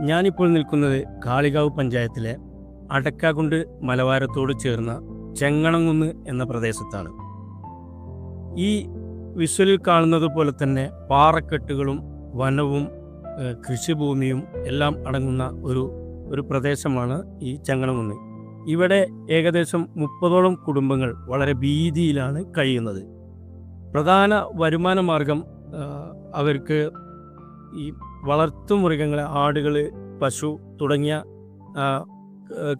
ഞാനിപ്പോൾ നിൽക്കുന്നത് കാളികാവ് പഞ്ചായത്തിലെ അടക്കാകുണ്ട് മലവാരത്തോട് ചേർന്ന ചെങ്ങണംകുന്ന് എന്ന പ്രദേശത്താണ്. ഈ വിഷ്വലിൽ കാണുന്നത് പോലെ തന്നെ പാറക്കെട്ടുകളും വനവും കൃഷിഭൂമിയും എല്ലാം അടങ്ങുന്ന ഒരു പ്രദേശമാണ് ഈ ചെങ്ങണംകുന്ന്. ഇവിടെ ഏകദേശം 30ഓളം കുടുംബങ്ങൾ വളരെ ഭീതിയിലാണ് കഴിയുന്നത്. പ്രധാന വരുമാന മാർഗം അവർക്ക് ഈ വളർത്തുമൃഗങ്ങളെ, ആടുകൾ, പശു തുടങ്ങിയ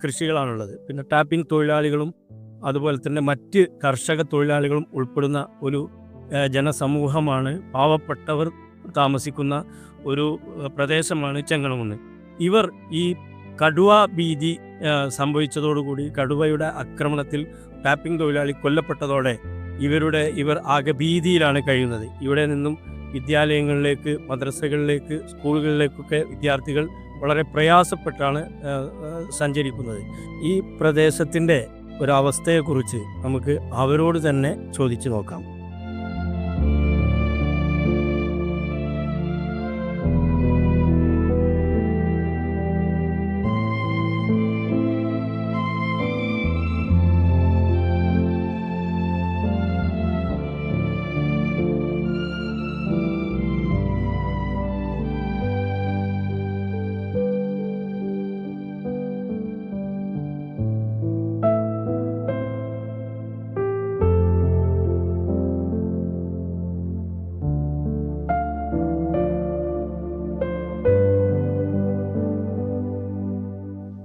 കൃഷികളാണുള്ളത്. പിന്നെ ടാപ്പിംഗ് തൊഴിലാളികളും അതുപോലെ തന്നെ മറ്റ് കർഷക തൊഴിലാളികളും ഉൾപ്പെടുന്ന ഒരു ജനസമൂഹമാണ്, പാവപ്പെട്ടവർ താമസിക്കുന്ന ഒരു പ്രദേശമാണ് ചെങ്ങണംകുന്ന്. ഇവർ ഈ കടുവ ഭീതി സംഭവിച്ചതോടുകൂടി, കടുവയുടെ ആക്രമണത്തിൽ ടാപ്പിംഗ് തൊഴിലാളി കൊല്ലപ്പെട്ടതോടെ ഇവർ ആകെ ഭീതിയിലാണ് കഴിയുന്നത്. ഇവിടെ നിന്നും വിദ്യാലയങ്ങളിലേക്ക്, മദ്രസകളിലേക്ക്, സ്കൂളുകളിലേക്കൊക്കെ വിദ്യാർത്ഥികൾ വളരെ പ്രയാസപ്പെട്ടാണ് സഞ്ചരിക്കുന്നത്. ഈ പ്രദേശത്തിൻ്റെ ഒരവസ്ഥയെക്കുറിച്ച് നമുക്ക് അവരോട് തന്നെ ചോദിച്ചു നോക്കാം.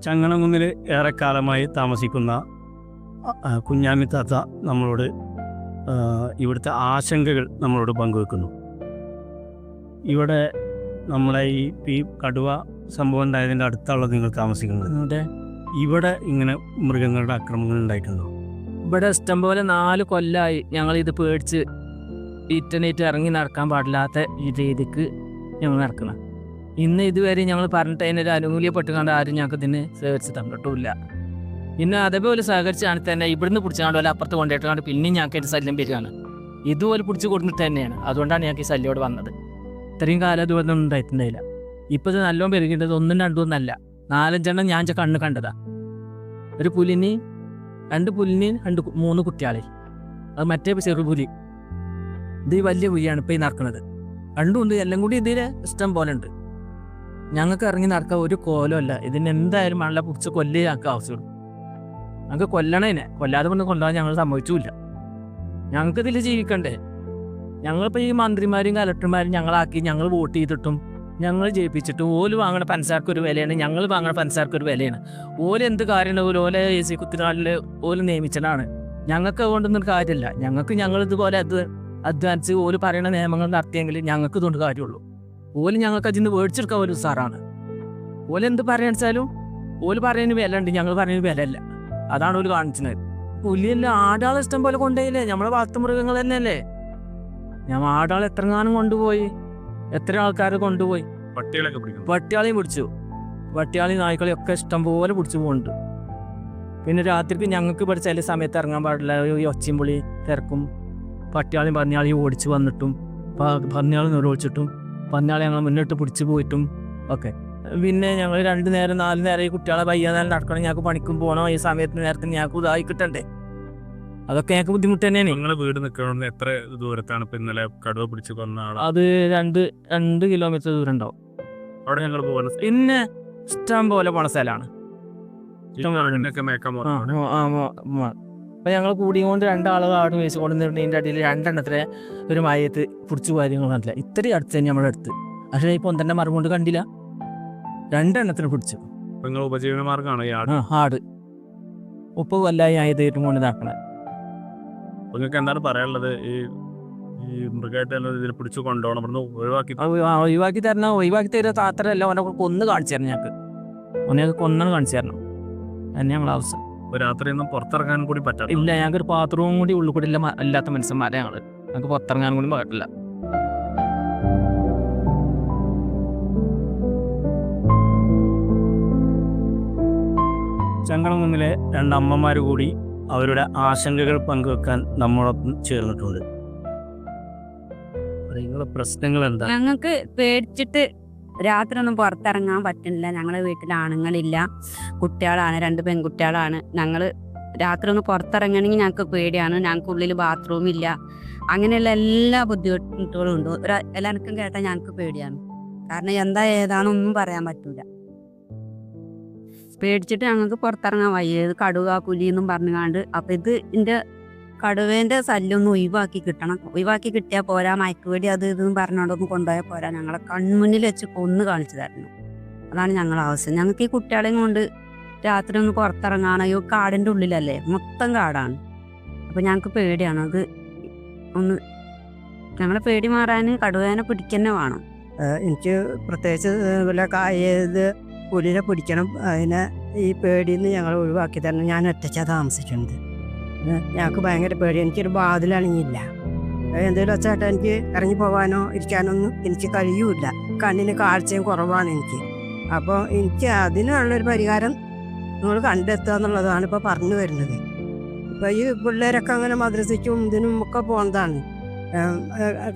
ചെങ്ങണംകുന്നിൽ ഏറെക്കാലമായി താമസിക്കുന്ന കുഞ്ഞാമി താത്ത നമ്മളോട് ഇവിടുത്തെ ആശങ്കകൾ നമ്മളോട് പങ്കുവെക്കുന്നു. ഇവിടെ നമ്മളെ ഈ കടുവ സംഭവം ഉണ്ടായതിൻ്റെ അടുത്തുള്ള നിങ്ങൾ താമസിക്കുന്നത്, ഇവിടെ ഇങ്ങനെ മൃഗങ്ങളുടെ ആക്രമണങ്ങൾ ഉണ്ടായിട്ടുണ്ടോ? ഇവിടെ ഇഷ്ടംപോലെ 4 കൊല്ലമായി ഞങ്ങളിത് പേടിച്ച് ഇറ്റനേറ്റ് ഇറങ്ങി നടക്കാൻ പാടില്ലാത്ത ഈ രീതിക്ക് ഞങ്ങൾ നടക്കണം. ഇന്ന് ഇതുവരെ ഞങ്ങൾ പറഞ്ഞിട്ട് അതിനൊരു ആനുകൂല്യപ്പെട്ടുകൊണ്ട് ആരും ഞങ്ങൾക്ക് ഇതിന് സഹകരിച്ച് തന്നിട്ടുമില്ല. പിന്നെ അതേപോലെ സഹകരിച്ചാണ് തന്നെ ഇവിടുന്ന് പിടിച്ചാണ്ട് പോലെ അപ്പുറത്ത് കൊണ്ടുപോയിട്ടാണ്ട് പിന്നെയും ഞങ്ങൾക്ക് ഒരു ശല്യം വരികയാണ്. ഇതുപോലെ പിടിച്ച് കൊടുത്തിട്ട് തന്നെയാണ്. അതുകൊണ്ടാണ് ഞങ്ങൾക്ക് ഈ ശല്യോട് വന്നത്. ഇത്രയും കാലം ഇതുപോലെ ഉണ്ടായിട്ടുണ്ടായില്ല. ഇപ്പോൾ ഇത് നല്ലോണം പെരുകിട്ടത് 1ഉം 2ഉം ഒന്നല്ല, 4-5 ഞാൻ കണ്ണ് കണ്ടതാ. ഒരു പുലിന് 2 പുലിന് 3 കുട്ടികളെ, അത് മറ്റേ ചെറുപുലി. ഇത് വലിയ പുലിയാണ് ഇപ്പോൾ ഈ നടക്കുന്നത്. രണ്ടും ഉണ്ട്. എല്ലാം കൂടി ഇതിൽ ഇഷ്ടം പോലെ ഉണ്ട്. ഞങ്ങൾക്ക് ഇറങ്ങി നടക്കാൻ ഒരു കോലമല്ല. ഇതിന് എന്തായാലും മഴ പിടിച്ച് കൊല്ലേ ഞങ്ങൾക്ക് ആവശ്യമുള്ളൂ. ഞങ്ങൾക്ക് കൊല്ലണേനെ, കൊല്ലാതെ കൊണ്ട് കൊല്ലാൻ ഞങ്ങൾ സമ്മതിച്ചില്ല. ഞങ്ങൾക്കിതിൽ ജീവിക്കണ്ടേ? ഞങ്ങളിപ്പോൾ ഈ മന്ത്രിമാരും കലക്ടർമാരും ഞങ്ങളാക്കി, ഞങ്ങൾ വോട്ട് ചെയ്തിട്ടും ഞങ്ങൾ ജയിപ്പിച്ചിട്ടും ഓല് വാങ്ങണ പഞ്ചസാരക്കൊരു വിലയാണ്, ഞങ്ങൾ വാങ്ങണ പഞ്ചസാരക്കൊരു വിലയാണ്. ഓല് എന്ത് കാര്യമുണ്ട്? ഓലെ AC കുത്തിനാളിൽ ഓല് നിയമിച്ചതാണ്. ഞങ്ങൾക്ക് അതുകൊണ്ടൊന്നും കാര്യമില്ല. ഞങ്ങളിതുപോലെ അധ്വാനിച്ച് ഓല് പറയുന്ന നിയമങ്ങൾ നടത്തിയെങ്കിൽ ഞങ്ങൾക്ക് ഇതുകൊണ്ട് കാര്യമുള്ളൂ. ഓല് ഞങ്ങൾക്ക് അതിൽ നിന്ന് മേടിച്ചെടുക്കാൻ ഒരു സാറാണ്. ഓല് എന്ത് പറയാന്ന് വെച്ചാലും ഓല് പറയുന്നതിന് വില ഉണ്ട്, ഞങ്ങൾ പറയുന്നതിന് വിലയല്ല. അതാണ് ഓല് കാണിച്ചത്. പുലിയല്ല, ആടാളെ ഇഷ്ടം പോലെ കൊണ്ടുപോയില്ലേ? നമ്മളെ വളർത്തുമൃഗങ്ങൾ തന്നെയല്ലേ. ഞങ്ങൾ ആടാളെ എത്രങ്ങാനും കൊണ്ടുപോയി, എത്ര ആൾക്കാരെ കൊണ്ടുപോയി. പട്ടിയാളെയും പിടിച്ചു, പട്ടിയാളെയും നായ്ക്കളെയും ഒക്കെ ഇഷ്ടം പോലെ പിടിച്ചു പോകുന്നുണ്ട്. പിന്നെ രാത്രിക്ക് ഞങ്ങൾക്ക് ഇവിടെ ചില സമയത്ത് ഇറങ്ങാൻ പാടില്ല. ഈ ഒച്ചയും പുളി തിരക്കും. പട്ടിയാളെയും പന്നിയാളെയും ഓടിച്ച് വന്നിട്ടും പന്നിയാളെ നിറവൊഴിച്ചിട്ടും പന്നിയാളെ ഞങ്ങൾ മുന്നിട്ട് പിടിച്ച് പോയിട്ടും ഒക്കെ. പിന്നെ ഞങ്ങൾ 2 നേരം 4 നേരം ഈ കുട്ടികളെ വയ്യാതെ നടക്കണം. ഞങ്ങൾക്ക് പണിക്കും പോകണം. ഈ സമയത്ത് നേരത്തിന് ഞങ്ങൾക്ക് ഇതായി കിട്ടണ്ടേ? അതൊക്കെ ഞങ്ങൾക്ക് ബുദ്ധിമുട്ട് തന്നെയാണ്. നിങ്ങളെ വീട് നിൽക്കണമെന്ന് എത്ര ദൂരത്താണ് ഇപ്പം ഇന്നലെ കടുവ പിടിച്ച് കൊന്ന ആൾ? അത് 2 കിലോമീറ്റർ ദൂരം ഉണ്ടാവും. അവിടെ ഞങ്ങൾ പോകുന്ന പിന്നെ ഇഷ്ടം പോലെ പോണ സ്ഥലമാണ്. അപ്പം ഞങ്ങൾ കൂടിയും 2 ആളുകൾ അവിടെ വേസ്റ്റ് കൊണ്ടുവന്നിട്ടുണ്ടെങ്കിൽ അടിയിൽ 2 എണ്ണത്തിലെ ഒരു മയത്ത് പിടിച്ചു കാര്യങ്ങൾ കണ്ടില്ല. ഇത്രയും അടുത്ത് തന്നെ നമ്മുടെ അടുത്ത്. പക്ഷേ ഇപ്പോൾ 1 മരം കൊണ്ട് കണ്ടില്ല, 2 എണ്ണത്തിന് പിടിച്ചു. നിങ്ങൾ ഉപജീവന മാർഗ്ഗമാണ് ഈ ആട് 30 കൊല്ലമായി ആയതായിട്ടും കൊണ്ട് നടക്കണേ. നിങ്ങൾക്ക് എന്താണ് പറയാനുള്ളത്? ഈ മൃഗമായിട്ട് ഇതിൽ പിടിച്ചു കൊണ്ടുപോകണം, ഇവിടുന്ന് ഒഴിവാക്കി തരണം. ഒഴിവാക്കി തരുക താത്രല്ല, അവനെ കൊന്ന് കാണിച്ചു തരണം. ഞങ്ങൾക്ക് കൊന്നാണ് കാണിച്ചു തരണം. തന്നെ ഞങ്ങൾ ആവശ്യം. രാത്രിയൊന്നും പുറത്തിറങ്ങാൻ കൂടി പറ്റില്ല. ഇല്ല, ഞങ്ങൾക്കൊരു ബാത്റൂമും കൂടി ഉള്ളിൽ കൂടി അല്ലാത്ത മനുഷ്യന്മാരെ ഞങ്ങൾക്ക് പുറത്തിറങ്ങാൻ കൂടി പറ്റില്ല. ചെങ്ങണംകുന്നിലെ 2 അമ്മമാർ കൂടി അവരുടെ ആശങ്കകൾ പങ്കുവെക്കാൻ നമ്മളൊപ്പം ചേർന്നിട്ടുണ്ട്. നിങ്ങളുടെ പ്രശ്നങ്ങൾ എന്താ? ഞങ്ങൾക്ക് പേടിച്ചിട്ട് രാത്രി ഒന്നും പുറത്തിറങ്ങാൻ പറ്റുന്നില്ല. ഞങ്ങളെ വീട്ടിൽ ആണുങ്ങളില്ല, കുട്ടികളാണ്, 2 പെൺകുട്ടികളാണ്. ഞങ്ങൾ രാത്രി ഒന്ന് പുറത്തിറങ്ങണമെങ്കിൽ ഞങ്ങൾക്ക് പേടിയാണ്. ഞങ്ങൾക്ക് ഉള്ളിൽ ബാത്റൂം ഇല്ല. അങ്ങനെയുള്ള എല്ലാ ബുദ്ധിമുട്ടുകളും ഉണ്ട്. എല്ലാവർക്കും കേട്ടാൽ ഞങ്ങൾക്ക് പേടിയാണ്. കാരണം എന്താ ഏതാണെന്നൊന്നും പറയാൻ പറ്റൂല. പേടിച്ചിട്ട് ഞങ്ങൾക്ക് പുറത്തിറങ്ങാൻ വയ്യ. ഇത് കടുവ പുലി എന്നും പറഞ്ഞുകൊണ്ട്. അപ്പം ഇതിൻ്റെ കടുവേൻ്റെ ശല്യം ഒന്ന് ഒഴിവാക്കി കിട്ടണം. ഒഴിവാക്കി കിട്ടിയാൽ പോരാ, മയക്കുവെടി അത് ഇതെന്ന് പറഞ്ഞുകൊണ്ടൊന്നും കൊണ്ടുപോയാൽ പോരാ. ഞങ്ങളെ കൺമുന്നിൽ വെച്ച് കൊന്ന് കാണിച്ചു തരണം. അതാണ് ഞങ്ങളുടെ ആവശ്യം. ഞങ്ങൾക്ക് ഈ കുട്ടികളെയും കൊണ്ട് രാത്രി ഒന്ന് പുറത്തിറങ്ങാനോ, ഈ കാടിൻ്റെ ഉള്ളിലല്ലേ, മൊത്തം കാടാണ്. അപ്പം ഞങ്ങൾക്ക് പേടിയാണ്. അത് ഒന്ന് ഞങ്ങളെ പേടി മാറാൻ കടുവേനെ പിടിക്കന്നെ വേണം. എനിക്ക് പ്രത്യേകിച്ച് വല്ല ഏത് പുലിനെ പിടിക്കണം, അതിനെ ഈ പേടിയിൽ നിന്ന് ഞങ്ങൾ ഒഴിവാക്കി തരണം. ഞാൻ ഒറ്റയ്ക്കാണ് താമസിക്കുന്നത്. ഞങ്ങൾക്ക് ഭയങ്കര പേടി. എനിക്കൊരു വാതിലണങ്ങിയില്ല. എന്തെങ്കിലും വെച്ചായിട്ട് എനിക്ക് ഇറങ്ങി പോകാനോ ഇരിക്കാനോ ഒന്നും എനിക്ക് കഴിയൂല. കണ്ണിന് കാഴ്ചയും കുറവാണ് എനിക്ക്. അപ്പോൾ എനിക്ക് അതിനുള്ളൊരു പരിഹാരം നിങ്ങൾ കണ്ടെത്തുക എന്നുള്ളതാണ് ഇപ്പോൾ പറഞ്ഞു വരുന്നത്. ഇപ്പോൾ ഈ പിള്ളേരൊക്കെ അങ്ങനെ മദ്രസയ്ക്കും ഇതിനും ഒക്കെ പോകുന്നതാണ്.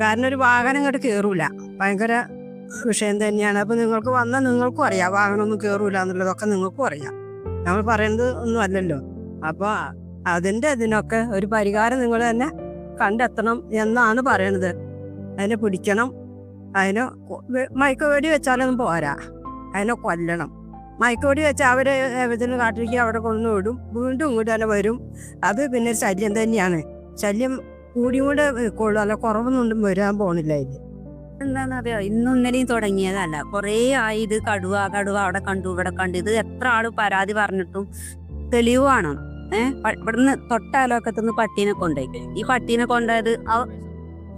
കാരണം ഒരു വാഹനം ഇങ്ങോട്ട് കയറൂല, ഭയങ്കര വിഷയം തന്നെയാണ്. അപ്പോൾ നിങ്ങൾക്ക് വന്നാൽ നിങ്ങൾക്കും അറിയാം വാഹനമൊന്നും കയറൂല എന്നുള്ളതൊക്കെ നിങ്ങൾക്കും അറിയാം. നമ്മൾ പറയുന്നത് ഒന്നും അല്ലല്ലോ. അപ്പോൾ ഇതിനൊക്കെ ഒരു പരിഹാരം നിങ്ങൾ തന്നെ കണ്ടെത്തണം എന്നാണ് പറയണത്. അതിനെ പിടിക്കണം. അതിനെ മയക്കുവെടി വെച്ചാലൊന്നും പോരാ, അതിനെ കൊല്ലണം. മയക്കുവെടി വെച്ചാൽ അവർ ഇതിന് കാട്ടിലേക്ക് അവിടെ കൊണ്ടു വിടും, വീണ്ടും ഇങ്ങോട്ട് തന്നെ വരും. അത് പിന്നെ ഒരു ശല്യം തന്നെയാണ്. ശല്യം കൂടി കൂടെ കൊള്ളും, അല്ല കുറവൊന്നും വരാൻ പോണില്ല. ഇത് എന്താണെന്നറിയോ, ഇന്നും ഇന്നലെയും തുടങ്ങിയതല്ല, കുറേ ആയി. ഇത് കടുവ അവിടെ കണ്ടു ഇവിടെ കണ്ടു. ഇത് എത്ര ആള് പരാതി പറഞ്ഞിട്ടും തെളിവ് വേണം. ഇവിടുന്ന് തൊട്ടയലോക്കത്തുനിന്ന് പട്ടീനെ കൊണ്ടുപോയി. ഈ പട്ടീനെ കൊണ്ടുപോയത്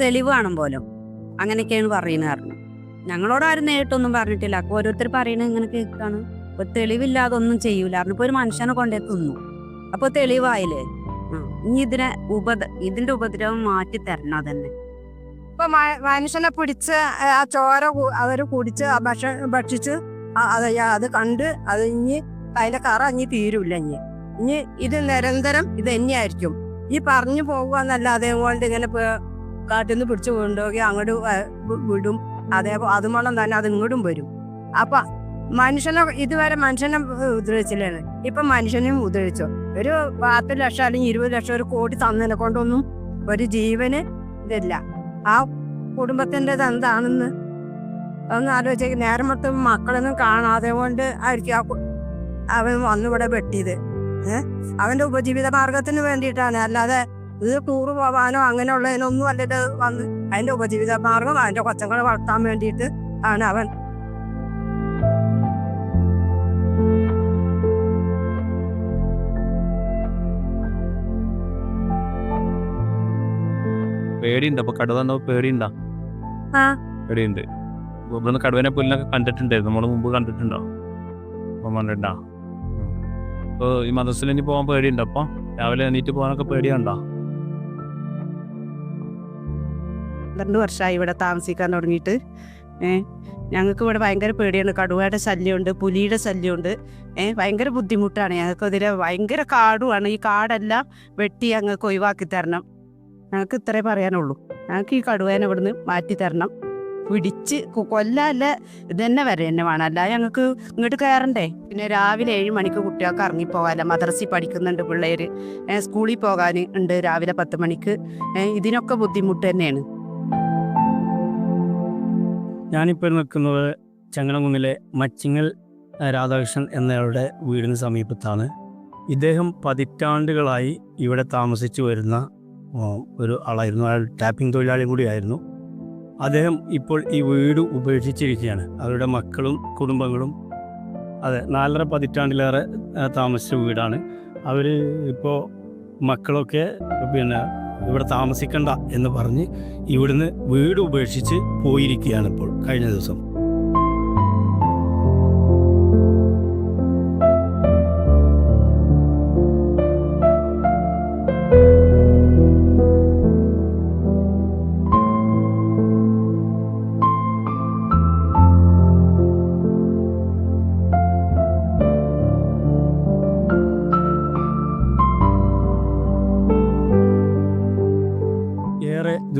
തെളിവ് വേണം പോലും. അങ്ങനെയൊക്കെയാണ് പറയുന്നത്. ഞങ്ങളോട് ആരും നേരിട്ടൊന്നും പറഞ്ഞിട്ടില്ല. അപ്പോൾ ഓരോരുത്തർ പറയണത് ഇങ്ങനെ കേൾക്കാണ്. അപ്പൊ തെളിവില്ലാതെ ഒന്നും ചെയ്യൂല. ഇപ്പൊ ഒരു മനുഷ്യനെ കൊണ്ടേ തിന്നു. അപ്പൊ തെളിവായില്ലേ? ഇനി ഇതിന്റെ ഉപദ്രവം മാറ്റി തരണം. അതന്നെ ഇപ്പൊ മനുഷ്യനെ പിടിച്ച് ആ ചോര അവര് കുടിച്ച് ആ ഭക്ഷിച്ച് അത് കണ്ട് അത് ഇനി അതിന്റെ കറ ഇനി തീരൂല്ല. ഇനി ഇത് നിരന്തരം ഇത് തന്നെയായിരിക്കും. ഈ പറഞ്ഞു പോകുക എന്നല്ലാതെ കൊണ്ട് ഇങ്ങനെ കാട്ടിൽ നിന്ന് പിടിച്ചു കൊണ്ടുപോയി അങ്ങോട്ട് വിടും. അതുമൂലം തന്നെ അത് ഇങ്ങോട്ടും വരും. അപ്പൊ മനുഷ്യനെ ഇതുവരെ മനുഷ്യനെ ഉപദ്രവിച്ചില്ലാണ്, ഇപ്പൊ മനുഷ്യനെയും ഉപദ്രവിച്ചു. ഒരു 10 ലക്ഷം അല്ലെങ്കിൽ 20 ലക്ഷം ഒരു കോടി തന്നതിനെ കൊണ്ടൊന്നും ഒരു ജീവന് ഇതില്ല. ആ കുടുംബത്തിൻ്റെ എന്താണെന്ന് ഒന്ന് ആലോചിച്ച് നേരം മൊത്തം മക്കളൊന്നും കാണാതെ കൊണ്ട് ആയിരിക്കും അവൻ വന്നിവിടെ വെട്ടിയത്. അവൻ്റെ ഉപജീവിത മാർഗത്തിന് വേണ്ടിയിട്ടാണ്, അല്ലാതെ ഇത് ടൂറ് പോവാനോ അങ്ങനെയുള്ളതിനൊന്നും അല്ലത് വന്ന്. അതിൻ്റെ ഉപജീവിത മാർഗം അതിൻ്റെ കൊച്ചങ്ങളെ വളർത്താൻ വേണ്ടിയിട്ട് ആണ് അവൻ. പേടിയുണ്ട്. അപ്പൊ കടുവ പേടിയുണ്ടോ? പേടിയുണ്ട്. ഇവിടുന്ന് കടുവനെ പുല്ലിനൊക്കെ കണ്ടിട്ടുണ്ടായിരുന്നു. നമ്മൾ മുമ്പ് കണ്ടിട്ടുണ്ടോ? കണ്ടിട്ടുണ്ടോ? അപ്പോൾ ഈ മദ്രസയിൽ ഇനി പോകാൻ പേടിയുണ്ടോ? അപ്പോൾ രാവിലെ എണീറ്റ് പോകാനൊക്കെ പേടിയുണ്ടോ? 12 വർഷമായി ഇവിടെ താമസിക്കാൻ തുടങ്ങിയിട്ട്. ഞങ്ങൾക്ക് ഇവിടെ ഭയങ്കര പേടിയാണ്. കടുവയുടെ ശല്യമുണ്ട്, പുലിയുടെ ശല്യമുണ്ട്. ഭയങ്കര ബുദ്ധിമുട്ടാണ് ഞങ്ങൾക്കെതിരെ. ഭയങ്കര കാടുമാണ്. ഈ കാടെല്ലാം വെട്ടി ഞങ്ങൾക്ക് ഒഴിവാക്കി തരണം. ഞങ്ങൾക്ക് ഇത്രേ പറയാനുള്ളൂ. ഞങ്ങൾക്ക് ഈ കടുവേനെ ഇവിടുന്ന് മാറ്റി തരണം. പിടിച്ച് കൊല്ലല്ല, ഇത് തന്നെ വരെ തന്നെ വേണം. അല്ല ഞങ്ങൾക്ക് ഇങ്ങോട്ട് കയറണ്ടേ. പിന്നെ രാവിലെ 7 മണിക്ക് കുട്ടികൾക്ക് ഇറങ്ങിപ്പോകാനല്ല, മദ്രസയിൽ പഠിക്കുന്നുണ്ട് പിള്ളേർ, സ്കൂളിൽ പോകാൻ ഉണ്ട് രാവിലെ 10 മണിക്ക്. ഇതിനൊക്കെ ബുദ്ധിമുട്ട് തന്നെയാണ്. ഞാനിപ്പോൾ നിൽക്കുന്നത് ചങ്ങനകുന്നിലെ മച്ചിങ്ങൽ രാധാകൃഷ്ണൻ എന്നയാളുടെ വീടിന് സമീപത്താണ്. ഇദ്ദേഹം പതിറ്റാണ്ടുകളായി ഇവിടെ താമസിച്ചു വരുന്ന ഒരു ആളായിരുന്നു. അയാൾ ടാപ്പിംഗ് തൊഴിലാളി കൂടിയായിരുന്നു. അദ്ദേഹം ഇപ്പോൾ ഈ വീട് ഉപേക്ഷിച്ചിരിക്കുകയാണ്. അവരുടെ മക്കളും കുടുംബങ്ങളും 4.5 പതിറ്റാണ്ടിലേറെ താമസിച്ച വീടാണ്. അവർ ഇപ്പോൾ മക്കളൊക്കെ ഇവിടെ താമസിക്കണ്ട എന്ന് പറഞ്ഞ് ഇവിടുന്ന് വീട് ഉപേക്ഷിച്ച് പോയിരിക്കുകയാണ് ഇപ്പോൾ കഴിഞ്ഞ ദിവസം.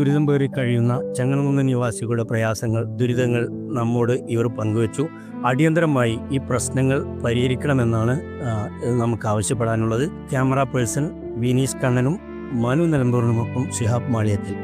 ദുരിതം പേറി കഴിയുന്ന ചെങ്ങന്നൂർ നിവാസികളുടെ പ്രയാസങ്ങൾ, ദുരിതങ്ങൾ നമ്മോട് ഇവർ പങ്കുവച്ചു. അടിയന്തരമായി ഈ പ്രശ്നങ്ങൾ പരിഹരിക്കണമെന്നാണ് നമുക്ക് ആവശ്യപ്പെടാനുള്ളത്. ക്യാമറ പേഴ്സൺ വിനീഷ് കണ്ണനും മനു നിലമ്പൂരിനുമൊപ്പം ഷിഹാബ് മാളിയത്തിൽ.